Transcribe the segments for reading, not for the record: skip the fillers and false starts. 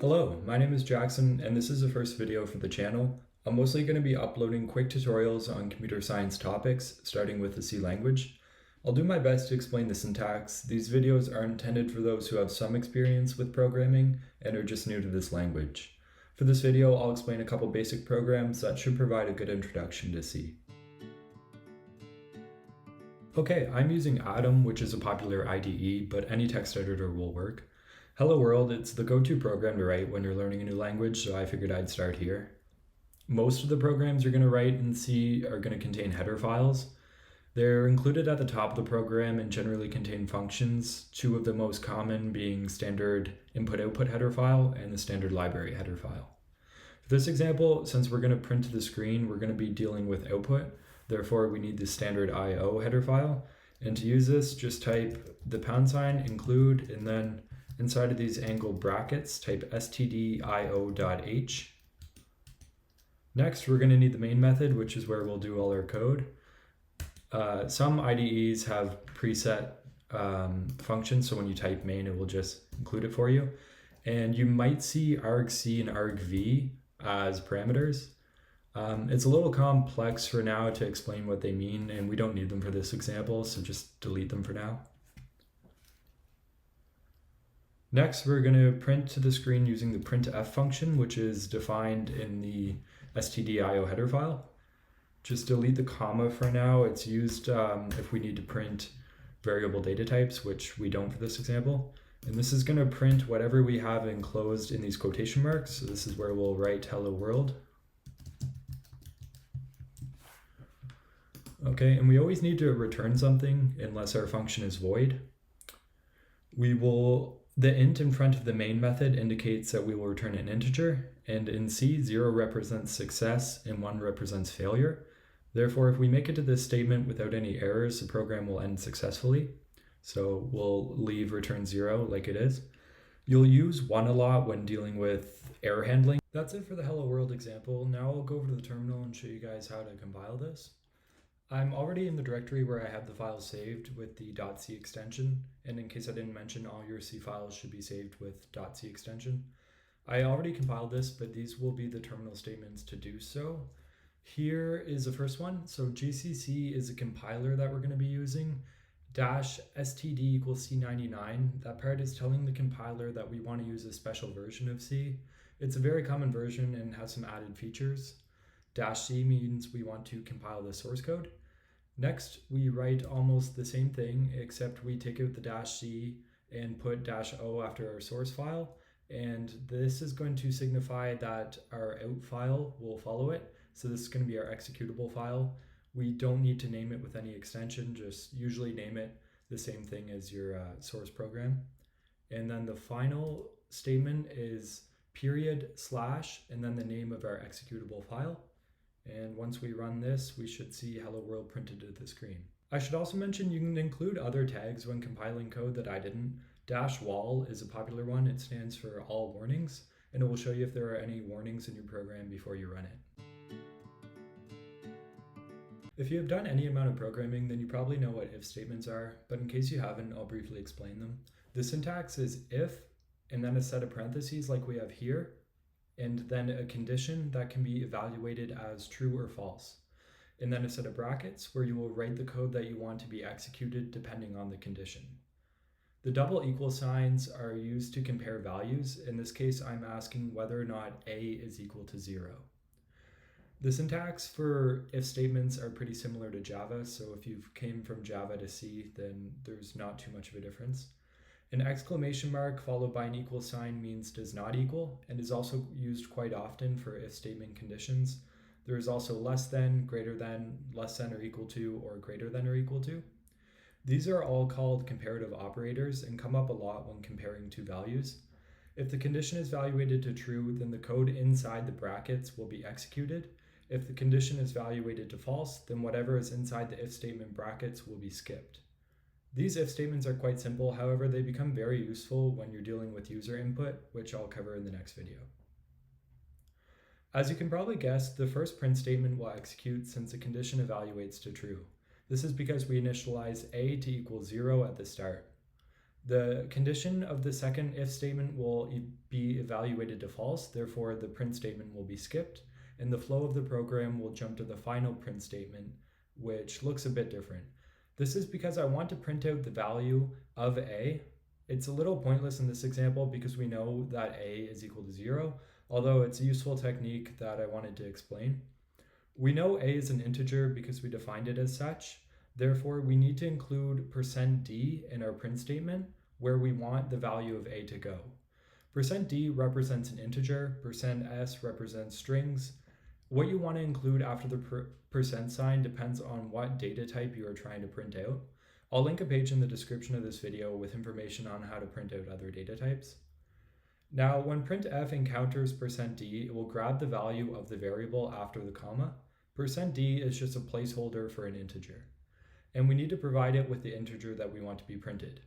Hello, my name is Jackson, and this is the first video for the channel. I'm mostly going to be uploading quick tutorials on computer science topics, starting with the C language. I'll do my best to explain the syntax. These videos are intended for those who have some experience with programming and are just new to this language. For this video, I'll explain a couple basic programs that should provide a good introduction to C. Okay, I'm using Atom, which is a popular IDE, but any text editor will work. Hello World, it's the go-to program to write when you're learning a new language, so I figured I'd start here. Most of the programs you're going to write in C are going to contain header files. They're included at the top of the program and generally contain functions, two of the most common being standard input-output header file and the standard library header file. For this example, since we're going to print to the screen, we're going to be dealing with output. Therefore, we need the standard IO header file. And to use this, just type the # include, and then inside of these angled brackets, type stdio.h. Next, we're going to need the main method, which is where we'll do all our code. Some IDEs have preset functions, so when you type main, it will just include it for you. And you might see argc and argv as parameters. It's a little complex for now to explain what they mean, and we don't need them for this example, so just delete them for now. Next, we're going to print to the screen using the printf function, which is defined in the stdio header file. Just delete the comma for now. It's used if we need to print variable data types, which we don't for this example. And this is going to print whatever we have enclosed in these quotation marks. So this is where we'll write hello world. Okay, and we always need to return something unless our function is void. The int in front of the main method indicates that we will return an integer, and in C, 0 represents success and 1 represents failure. Therefore, if we make it to this statement without any errors, the program will end successfully. So we'll leave return 0 like it is. You'll use 1 a lot when dealing with error handling. That's it for the hello world example. Now I'll go over to the terminal and show you guys how to compile this. I'm already in the directory where I have the file saved with the .c extension, and in case I didn't mention, all your C files should be saved with .c extension. I already compiled this, but these will be the terminal statements to do so. Here is the first one. So GCC is a compiler that we're going to be using. -std equals C99. That part is telling the compiler that we want to use a special version of C. It's a very common version and has some added features. -c means we want to compile the source code. Next, we write almost the same thing, except we take out the -c and put -o after our source file. And this is going to signify that our out file will follow it. So this is going to be our executable file. We don't need to name it with any extension, just usually name it the same thing as your source program. And then the final statement is // and then the name of our executable file. And once we run this, we should see hello world printed to the screen. I should also mention you can include other tags when compiling code that I didn't. -wall is a popular one. It stands for all warnings, and it will show you if there are any warnings in your program before you run it. If you have done any amount of programming, then you probably know what if statements are, but in case you haven't, I'll briefly explain them. The syntax is if, and then a set of parentheses like we have here, and then a condition that can be evaluated as true or false. And then a set of brackets where you will write the code that you want to be executed depending on the condition. The double equal signs are used to compare values. In this case, I'm asking whether or not A is equal to 0. The syntax for if statements are pretty similar to Java, so if you came from Java to C, then there's not too much of a difference. An exclamation mark followed by an equal sign means does not equal, and is also used quite often for if statement conditions. There is also less than, greater than, less than or equal to, or greater than or equal to. These are all called comparative operators and come up a lot when comparing two values. If the condition is evaluated to true, then the code inside the brackets will be executed. If the condition is evaluated to false, then whatever is inside the if statement brackets will be skipped. These if statements are quite simple, however, they become very useful when you're dealing with user input, which I'll cover in the next video. As you can probably guess, the first print statement will execute since the condition evaluates to true. This is because we initialize a to equal 0 at the start. The condition of the second if statement will be evaluated to false, therefore the print statement will be skipped, and the flow of the program will jump to the final print statement, which looks a bit different. This is because I want to print out the value of a. It's a little pointless in this example because we know that a is equal to 0, although it's a useful technique that I wanted to explain. We know a is an integer because we defined it as such. Therefore, we need to include %d in our print statement where we want the value of a to go. %d represents an integer, %s represents strings. What you want to include after the percent sign depends on what data type you are trying to print out. I'll link a page in the description of this video with information on how to print out other data types. Now, when printf encounters %d, it will grab the value of the variable after the comma. %d is just a placeholder for an integer, and we need to provide it with the integer that we want to be printed.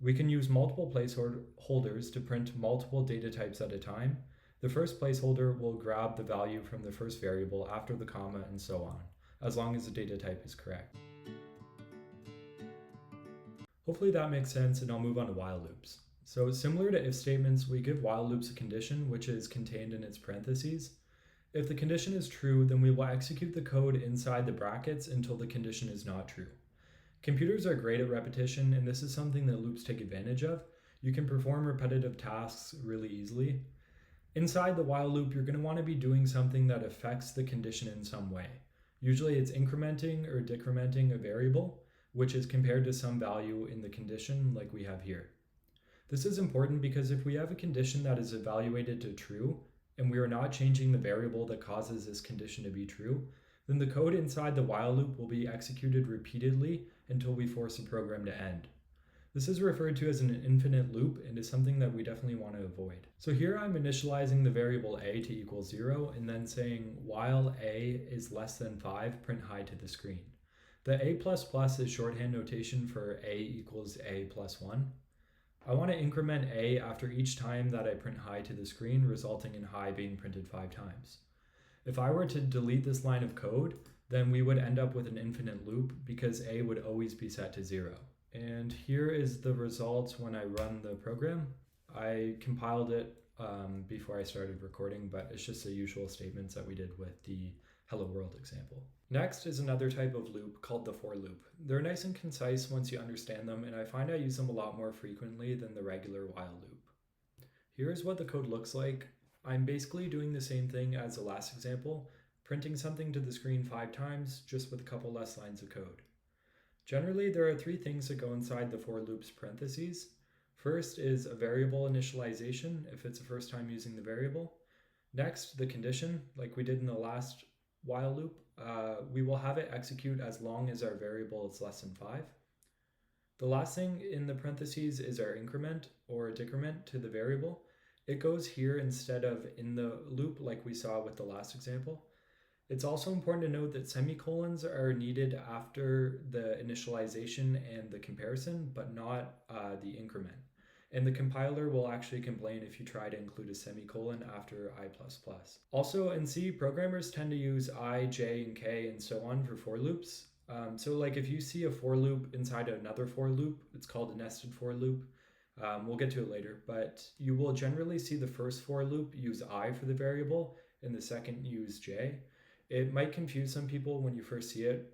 We can use multiple placeholders to print multiple data types at a time. The first placeholder will grab the value from the first variable after the comma and so on, as long as the data type is correct. Hopefully that makes sense, and I'll move on to while loops. So similar to if statements, we give while loops a condition which is contained in its parentheses. If the condition is true, then we will execute the code inside the brackets until the condition is not true. Computers are great at repetition, and this is something that loops take advantage of. You can perform repetitive tasks really easily. Inside the while loop, you're going to want to be doing something that affects the condition in some way. Usually it's incrementing or decrementing a variable, which is compared to some value in the condition like we have here. This is important because if we have a condition that is evaluated to true, and we are not changing the variable that causes this condition to be true, then the code inside the while loop will be executed repeatedly until we force the program to end. This is referred to as an infinite loop and is something that we definitely want to avoid. So here I'm initializing the variable a to equal 0 and then saying while a is less than 5, print high to the screen. The a++ is shorthand notation for a equals a plus 1. I want to increment a after each time that I print high to the screen, resulting in high being printed 5 times. If I were to delete this line of code, then we would end up with an infinite loop because a would always be set to 0. And here is the results when I run the program. I compiled it before I started recording, but it's just the usual statements that we did with the Hello World example. Next is another type of loop called the for loop. They're nice and concise once you understand them, and I find I use them a lot more frequently than the regular while loop. Here's what the code looks like. I'm basically doing the same thing as the last example, printing something to the screen 5 times, just with a couple less lines of code. Generally, there are 3 things that go inside the for loop's parentheses. First is a variable initialization, if it's the first time using the variable. Next, the condition, like we did in the last while loop. We will have it execute as long as our variable is less than 5. The last thing in the parentheses is our increment or decrement to the variable. It goes here instead of in the loop like we saw with the last example. It's also important to note that semicolons are needed after the initialization and the comparison, but not the increment. And the compiler will actually complain if you try to include a semicolon after I++. Also in C, programmers tend to use I, J, and K, and so on for for loops. So like if you see a for loop inside another for loop, it's called a nested for loop. We'll get to it later, but you will generally see the first for loop use I for the variable and the second use J. It might confuse some people when you first see it,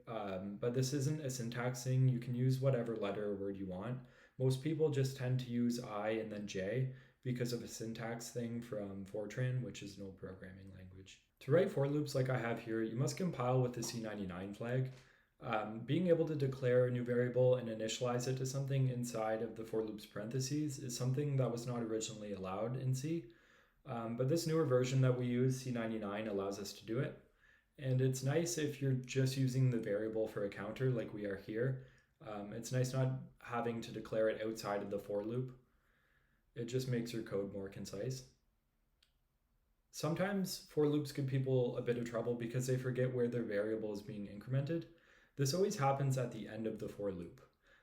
but this isn't a syntax thing. You can use whatever letter or word you want. Most people just tend to use I and then J because of a syntax thing from Fortran, which is an old programming language. To write for loops like I have here, you must compile with the C99 flag. Being able to declare a new variable and initialize it to something inside of the for loop's parentheses is something that was not originally allowed in C, but this newer version that we use, C99, allows us to do it. And it's nice if you're just using the variable for a counter like we are here. It's nice not having to declare it outside of the for loop. It just makes your code more concise. Sometimes for loops give people a bit of trouble because they forget where their variable is being incremented. This always happens at the end of the for loop.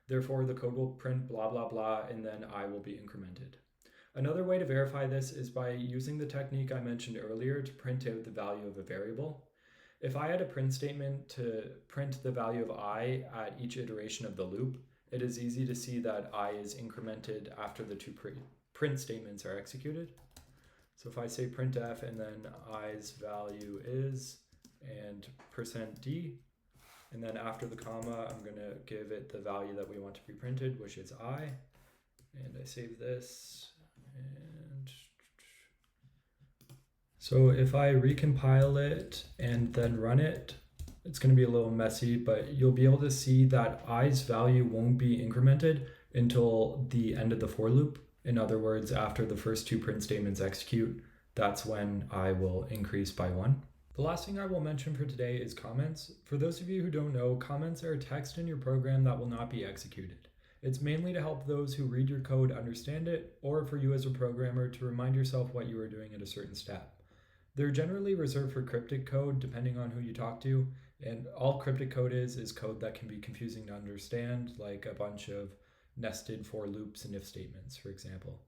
Therefore, the code will print blah, blah, blah, and then I will be incremented. Another way to verify this is by using the technique I mentioned earlier to print out the value of a variable. If I had a print statement to print the value of I at each iteration of the loop, it is easy to see that I is incremented after the two print statements are executed. So if I say printf and then i's value is and %d, and then after the comma, I'm going to give it the value that we want to be printed, which is I. And I save this. And so if I recompile it and then run it, it's going to be a little messy, but you'll be able to see that i's value won't be incremented until the end of the for loop. In other words, after the first two print statements execute, that's when I will increase by 1. The last thing I will mention for today is comments. For those of you who don't know, comments are text in your program that will not be executed. It's mainly to help those who read your code understand it, or for you as a programmer to remind yourself what you are doing at a certain step. They're generally reserved for cryptic code, depending on who you talk to, and all cryptic code is code that can be confusing to understand, like a bunch of nested for loops and if statements, for example.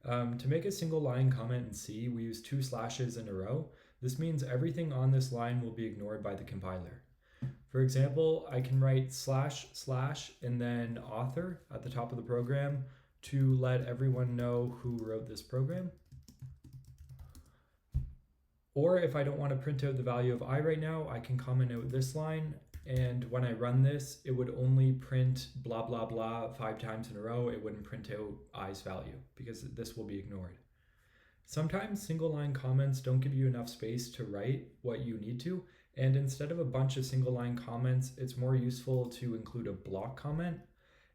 To make a single line comment in C, we use 2 slashes in a row. This means everything on this line will be ignored by the compiler. For example, I can write // and then author at the top of the program to let everyone know who wrote this program. Or if I don't want to print out the value of I right now, I can comment out this line, and when I run this, it would only print blah blah blah 5 times in a row. It wouldn't print out I's value because this will be ignored. Sometimes single line comments don't give you enough space to write what you need to, and instead of a bunch of single line comments, it's more useful to include a block comment.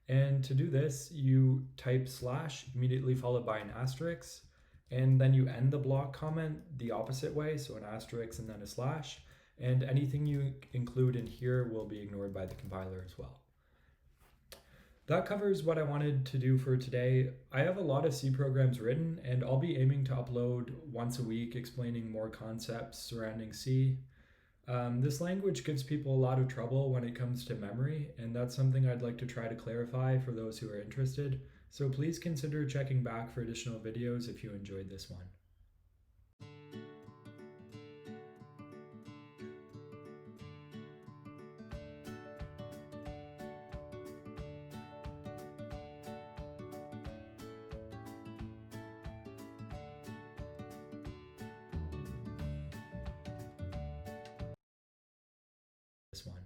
And to do this, you type / immediately followed by an asterisk, and then you end the block comment the opposite way, so an asterisk and then a /, and anything you include in here will be ignored by the compiler as well. That covers what I wanted to do for today. I have a lot of C programs written, and I'll be aiming to upload once a week explaining more concepts surrounding C. This language gives people a lot of trouble when it comes to memory, and that's something I'd like to try to clarify for those who are interested. So please consider checking back for additional videos if you enjoyed this one. This one.